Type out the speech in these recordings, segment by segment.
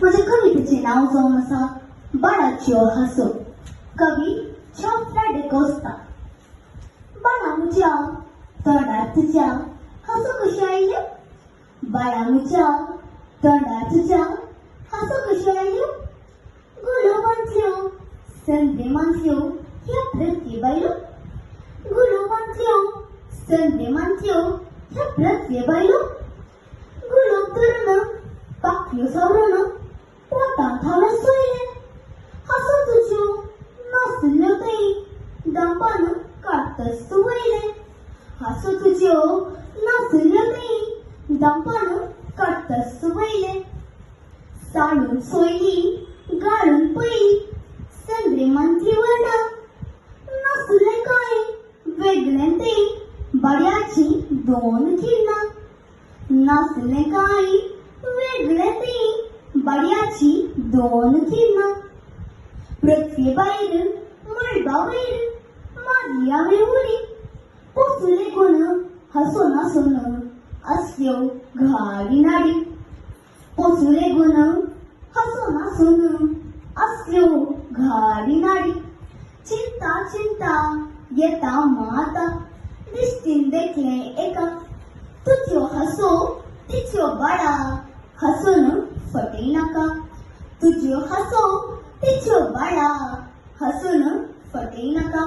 माझ्या कवितेचे नाव जाऊन असा बाळाच्यो हसो. कवी छाफ्राडे कोस्ता. बाळा मुझ्या तोंडात तुझ्या हसो कशी आयल्यो. बाळा मुझ्या तोंडात तुझ्या हसो कशी आयल्यो. गुलोबांतल्यो संदे मांतल्यो ह्या प्रतिबायलो. गुलोबांतल्यो संदे मांतल्यो ह्या प्रतिबायलो. गुलाब तरुण पाकल्यो सावरून पोटात थावलं सोयले. हसो तुझ्यो नाचल्यो तई दांपान काढतस तू वयले. हसो तुझ्यो नाचल्यो तई दांपान काढतस तू वयले. साडून सोयली गाळून पळी संद्रे मंत्री वरडा. नाचले काय वेगळे ते बड्याची दोन किरणा. नाचले काय वेगळे ते बड्याची दोन किरणा. पृथ्वीबाहेर मळबावैर माझी आवडी उडी. पोचले गुण हसो नासून असल्यो घाडी नाडी. पोचले गुण हसो नासून असल्यो घाडी नाडी. चिंता चिंता येता माता दिसतीन देखले एका. तुझ्यो हसो तिच्यो बाळा हसून फटे नका. तुझ्यो हसो तिच्यो बाळा हसून फटे नका.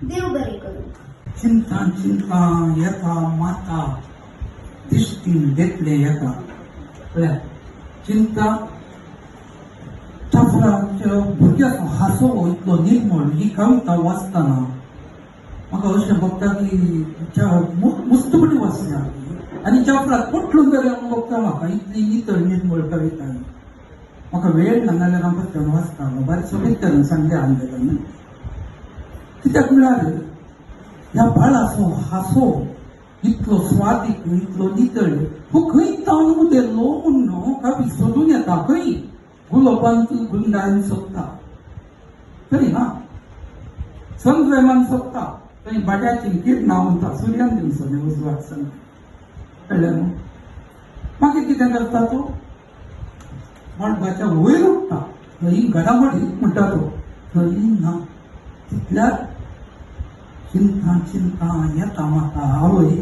देव बरे करू. चिंता चिंता येता माता दिसतीन देखले एका. चिंता छाफ्राच्या भुरग्याचो हांसो इतलो निर्मळ ही कविता वाचतना म्हाका अशें भोगता की मुस्तपणी वाचल्या आनी छाफ्राक पटलून तरी हांव भोगता. म्हाका इतली नितळ निर्मळ कविता म्हाका वेळ ना जाल्यार हांव पटकन वाचता. बारीकसो तरेन सांगले आंदोलन कित्याक म्हळ्यार ह्या बाळाचो हांसो इतलो स्वादीक इतलो नितळ हो खंय ताण उदेल्लो म्हूण न्हू कवी सोदून येता. खंय गुलाबांत गुंडाळून सोदता खरी ना. चंद्रमान सोदता थंय बाड्याची किरणां म्हणटा सूर्यान दिवसांनी उजवाड सांगता. कळ्ळें न्हू. मागीर कितें करता तो मडबाच्या वयर उठता. थंय घडामोडी म्हणटा तो थंय ना. तितल्यार चिंता चिंता येता म्हाका आवय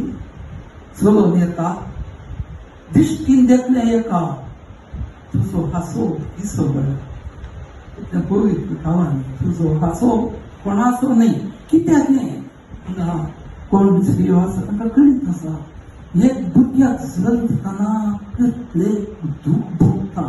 चलोन येता. दिश्टीन देखले एका. तुजो हांसो दिसो बरो पुरोहीत गांवांनी तुजो हांसो कोणाचो न्ही. कित्याक न्ही कोण स्त्रियो आसा तांकां कळीत आसा एक भुरग्याक जल्मतना कसले दूख भोगता.